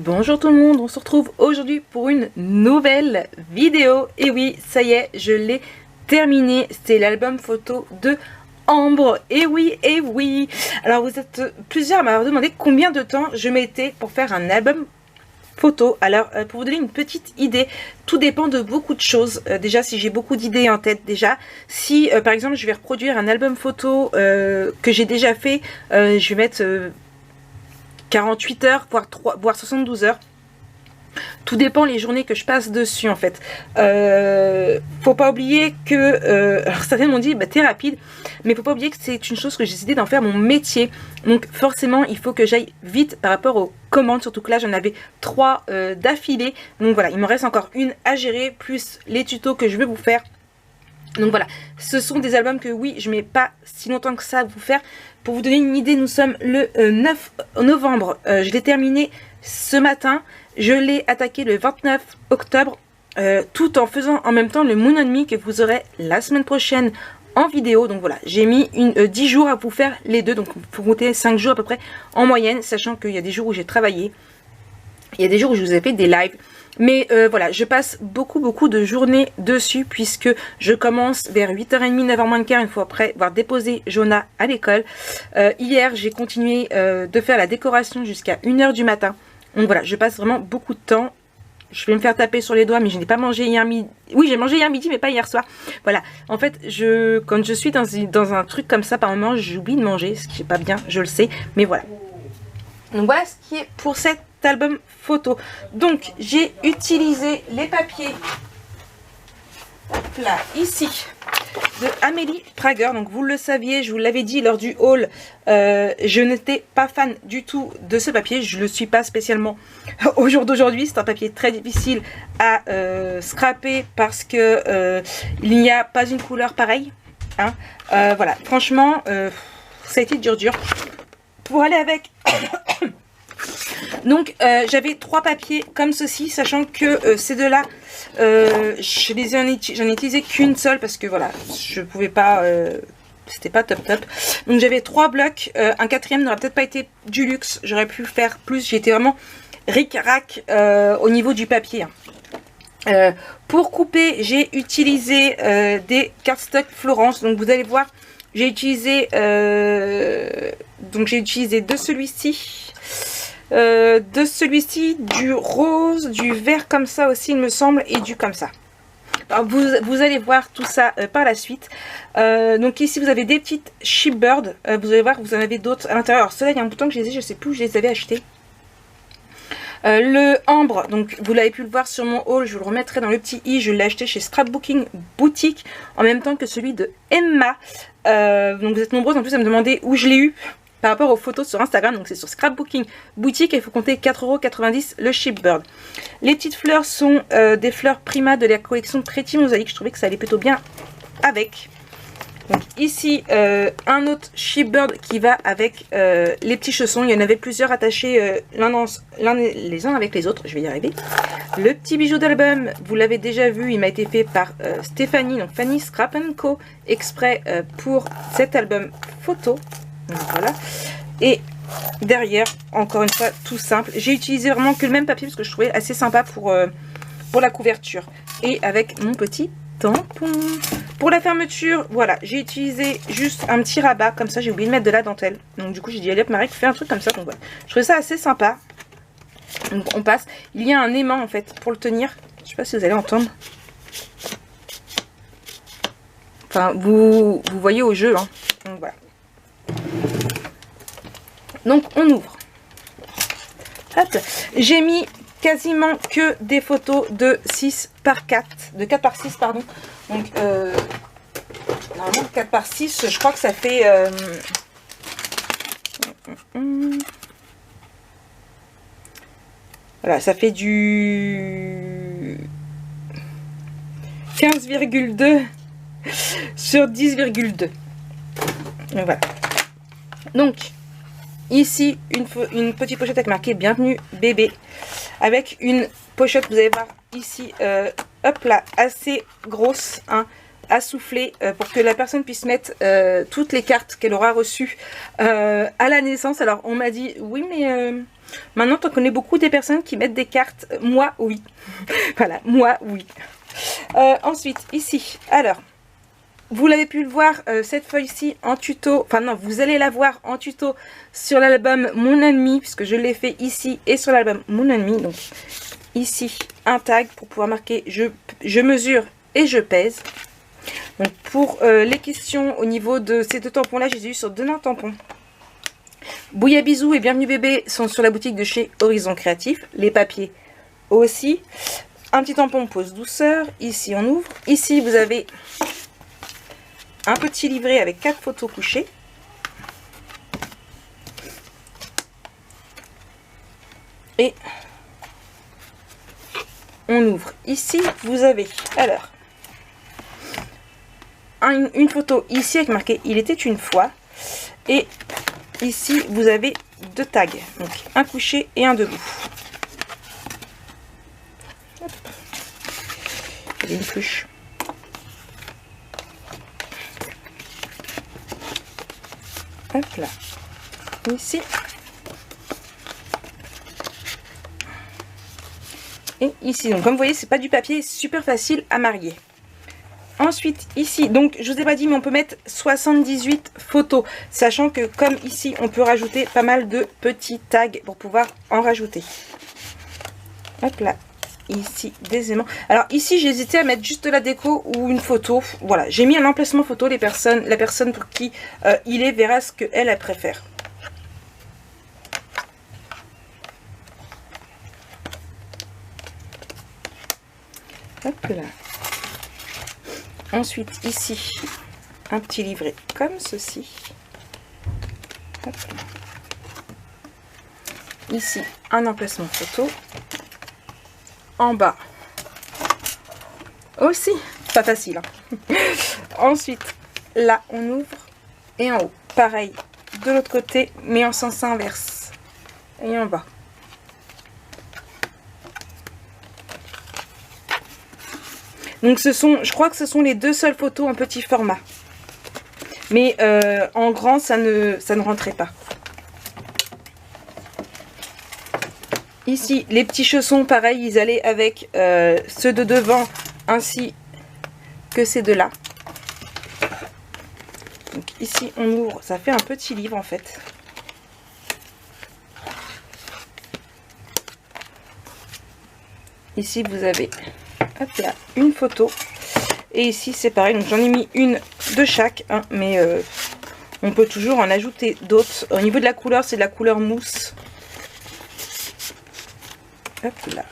Bonjour tout le monde, on se retrouve aujourd'hui pour une nouvelle vidéo. Et oui, ça y est, je l'ai terminé. C'est l'album photo de Ambre. Et oui. Alors vous êtes plusieurs à m'avoir demandé combien de temps je mettais pour faire un album photo. Alors pour vous donner une petite idée, tout dépend de beaucoup de choses. Déjà si j'ai beaucoup d'idées en tête, déjà si par exemple je vais reproduire un album photo que j'ai déjà fait, je vais mettre 48 heures, voire 72 heures. Tout dépend les journées que je passe dessus en fait. Faut pas oublier que, alors certains m'ont dit bah t'es rapide, mais faut pas oublier que c'est une chose que j'ai décidé d'en faire mon métier. Donc forcément il faut que j'aille vite par rapport aux commandes, surtout que là j'en avais 3 d'affilée. Donc voilà, il me reste encore une à gérer, plus les tutos que je vais vous faire. Donc voilà, ce sont des albums que oui, je mets pas si longtemps que ça à vous faire. Pour vous donner une idée, nous sommes le 9 novembre. Je l'ai terminé ce matin. Je l'ai attaqué le 29 octobre. Tout en faisant en même temps le Moon on Me que vous aurez la semaine prochaine en vidéo. Donc voilà, j'ai mis 10 jours à vous faire les deux. Donc il faut compter 5 jours à peu près en moyenne. Sachant qu'il y a des jours où j'ai travaillé. Il y a des jours où je vous ai fait des lives. Mais voilà, je passe beaucoup de journées dessus puisque je commence vers 8h30, 9h moins le quart, une fois après avoir déposé Jonah à l'école. Hier, j'ai continué de faire la décoration jusqu'à 1h du matin. Donc voilà, je passe vraiment beaucoup de temps. Je vais me faire taper sur les doigts, mais je n'ai pas mangé hier midi. Oui, j'ai mangé hier midi, mais pas hier soir. Voilà, en fait, quand je suis dans un truc comme ça, par moment, j'oublie de manger, ce qui n'est pas bien, je le sais. Mais voilà. Donc voilà ce qui est pour cet album photo. Donc j'ai utilisé les papiers là ici de Amélie Prager. Donc vous le saviez, je vous l'avais dit lors du haul, je n'étais pas fan du tout de ce papier. Je ne le suis pas spécialement au jour d'aujourd'hui. C'est un papier très difficile à scraper parce que il n'y a pas une couleur pareille, hein. Voilà, franchement ça a été dur pour aller avec. Donc j'avais 3 papiers comme ceci, sachant que ces deux-là, j'en ai utilisé qu'une seule parce que voilà, je pouvais pas, c'était pas top. Donc j'avais 3 blocs, un quatrième n'aurait peut-être pas été du luxe, j'aurais pu faire plus, j'étais vraiment ric-rac au niveau du papier. Pour couper, j'ai utilisé des cardstock Florence, donc vous allez voir, j'ai utilisé de celui-ci, du rose, du vert comme ça aussi il me semble, et du comme ça. Alors, vous allez voir tout ça par la suite. Donc ici vous avez des petites Shipbird, vous allez voir que vous en avez d'autres à l'intérieur. Alors ceux-là il y a un bouton que je sais plus où je les avais achetés. Le ambre, donc vous l'avez pu le voir sur mon haul, je vous le remettrai dans le petit i, je l'ai acheté chez Scrapbooking Boutique en même temps que celui de Emma. Donc vous êtes nombreuses en plus à me demander où je l'ai eu par rapport aux photos sur Instagram. Donc c'est sur Scrapbooking Boutique et il faut compter 4,90 € le Shipbird. Les petites fleurs sont des fleurs Prima de la collection Pretty Mosaic, je trouvais que ça allait plutôt bien avec. Donc ici un autre Shipbird qui va avec les petits chaussons. Il y en avait plusieurs attachés les uns avec les autres, je vais y arriver. Le petit bijou d'album, vous l'avez déjà vu, il m'a été fait par Stéphanie, donc Fanny Scrap Co, exprès pour cet album photo. Donc voilà. Et derrière, encore une fois, tout simple. J'ai utilisé vraiment que le même papier parce que je trouvais assez sympa pour la couverture. Et avec mon petit tampon. Pour la fermeture, voilà, j'ai utilisé juste un petit rabat, comme ça j'ai oublié de mettre de la dentelle. Donc du coup j'ai dit allez hop Marie, fais un truc comme ça. Donc voilà, je trouvais ça assez sympa. Donc on passe. Il y a un aimant en fait pour le tenir. Je sais pas si vous allez entendre. Enfin vous voyez au jeu, hein. Donc voilà. Donc on ouvre. Hop, j'ai mis quasiment que des photos de 6 par 4, de 4 par 6 pardon. Donc normalement 4 par 6, je crois que ça fait voilà, ça fait du 15,2 sur 10,2. Donc voilà. Donc ici une petite pochette avec marqué bienvenue bébé, avec une pochette, vous allez voir ici hop là, assez grosse, hein, à souffler pour que la personne puisse mettre toutes les cartes qu'elle aura reçues à la naissance. Alors on m'a dit oui mais maintenant tu connais beaucoup des personnes qui mettent des cartes. Moi oui. Voilà, moi oui. Ensuite ici, alors vous l'avez pu le voir, cette feuille-ci en tuto, enfin non, vous allez la voir en tuto sur l'album Mon Ennemi, puisque je l'ai fait ici et sur l'album Mon Ennemi. Donc ici, un tag pour pouvoir marquer je mesure et je pèse. Donc pour les questions au niveau de ces deux tampons-là, j'ai eu sur Denain Tampon. Bouilla Bisous et Bienvenue Bébé sont sur la boutique de chez Horizon Créatif. Les papiers aussi. Un petit tampon pose douceur. Ici, on ouvre. Ici, vous avez un petit livret avec 4 photos couchées. Et on ouvre. Ici, vous avez alors une photo ici avec marqué Il était une fois. Et ici, vous avez 2 tags. Donc, un couché et un debout. Hop. Il y a une couche. Hop là. Ici. Et ici. Donc, comme vous voyez, c'est pas du papier, super facile à marier. Ensuite, ici, donc je vous ai pas dit, mais on peut mettre 78 photos, sachant que comme ici, on peut rajouter pas mal de petits tags pour pouvoir en rajouter. Hop là, ici, des aimants. Alors ici, j'ai hésité à mettre juste de la déco ou une photo. Voilà, j'ai mis un emplacement photo, la personne pour qui il est verra ce qu'elle, elle préfère. Hop là. Ensuite, ici, un petit livret comme ceci. Hop là. Ici, un emplacement photo. En bas, aussi, pas facile. Hein. Ensuite, là, on ouvre. Et en haut, pareil, de l'autre côté, mais en sens inverse. Et en bas. Donc je crois que ce sont les 2 seules photos en petit format. Mais en grand, ça ne rentrait pas. Ici, les petits chaussons, pareil, ils allaient avec ceux de devant, ainsi que ces deux-là. Donc ici, on ouvre, ça fait un petit livre en fait. Ici, vous avez... Hop là, une photo. Et ici, c'est pareil. Donc, j'en ai mis une de chaque. Hein, mais on peut toujours en ajouter d'autres. Au niveau de la couleur, c'est de la couleur mousse. Hop là.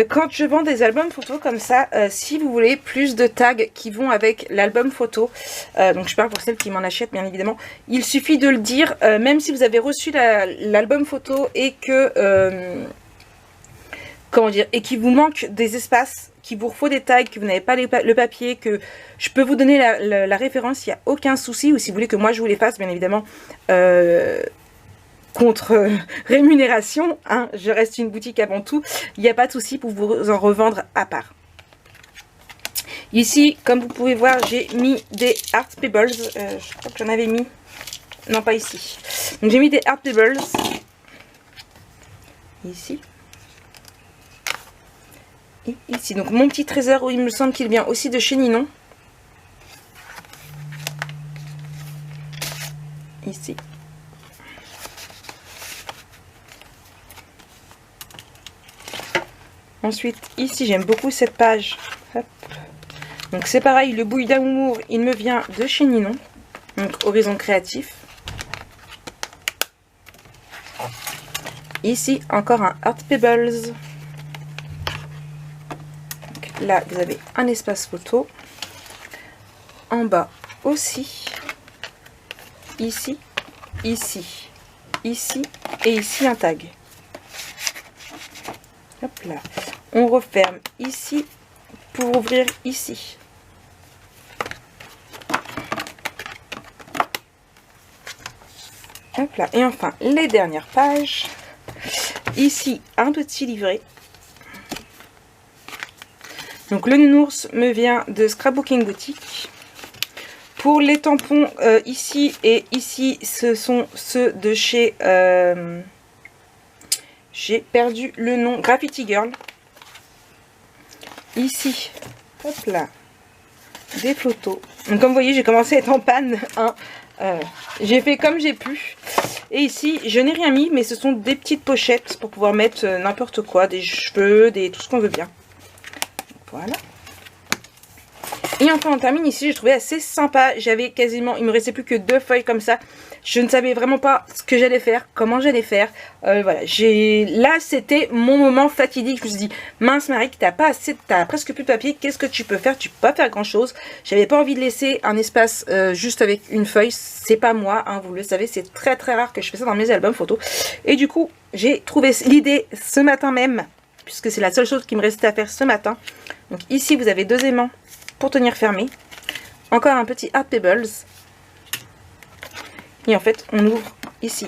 Quand je vends des albums photos comme ça, si vous voulez plus de tags qui vont avec l'album photo, donc je parle pour celles qui m'en achètent bien évidemment, il suffit de le dire, même si vous avez reçu l'album photo et que... comment dire, et qu'il vous manque des espaces, qu'il vous faut des tags, que vous n'avez pas le papier, que je peux vous donner la référence, il n'y a aucun souci, ou si vous voulez que moi je vous les fasse, bien évidemment, contre rémunération, hein, je reste une boutique avant tout, il n'y a pas de souci pour vous en revendre à part. Ici, comme vous pouvez voir, j'ai mis des Art Pebbles, je crois que j'en avais mis, non pas ici, donc j'ai mis des Art Pebbles, ici. Et ici, donc mon petit trésor, où il me semble qu'il vient aussi de chez Ninon. Ici. Ensuite, ici, j'aime beaucoup cette page. Hop. Donc c'est pareil, le bouille d'amour, il me vient de chez Ninon. Donc Horizon Créatif. Ici, encore un Art Pebbles. Là, vous avez un espace photo. En bas aussi. Ici, ici, ici et ici un tag. Hop là. On referme ici pour ouvrir ici. Hop là. Et enfin, les dernières pages. Ici, un petit livret. Donc le nounours me vient de Scrapbooking Boutique. Pour les tampons, ici et ici, ce sont ceux de chez... j'ai perdu le nom, Graffiti Girl. Ici, hop là, des photos. Donc comme vous voyez, j'ai commencé à être en panne. Hein. J'ai fait comme j'ai pu. Et ici, je n'ai rien mis, mais ce sont des petites pochettes pour pouvoir mettre n'importe quoi, des cheveux, tout ce qu'on veut bien. Voilà. Et enfin on termine ici, j'ai trouvé assez sympa. J'avais quasiment, il me restait plus que 2 feuilles comme ça. Je ne savais vraiment pas ce que j'allais faire, comment j'allais faire. Voilà, là c'était mon moment fatidique. Je me suis dit, mince Marie, t'as presque plus de papier, qu'est-ce que tu peux faire? Tu peux pas faire grand chose. J'avais pas envie de laisser un espace juste avec une feuille. C'est pas moi, hein, vous le savez, c'est très très rare que je fais ça dans mes albums photos. Et du coup, j'ai trouvé l'idée ce matin même, puisque c'est la seule chose qui me restait à faire ce matin. Donc ici vous avez 2 aimants pour tenir fermé. Encore un petit Art Pebbles. Et en fait, on ouvre ici.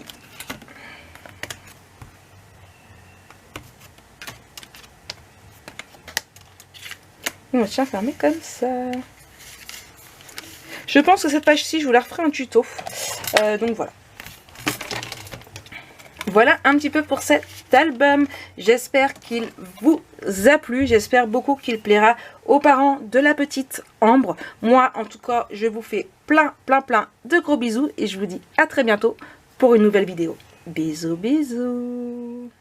On tient fermé comme ça. Je pense que cette page-ci, je vous la referai un tuto. Donc voilà. Voilà un petit peu pour cet album. J'espère qu'il vous a plu. J'espère beaucoup qu'il plaira aux parents de la petite Ambre. Moi, en tout cas, je vous fais plein de gros bisous. Et je vous dis à très bientôt pour une nouvelle vidéo. Bisous, bisous.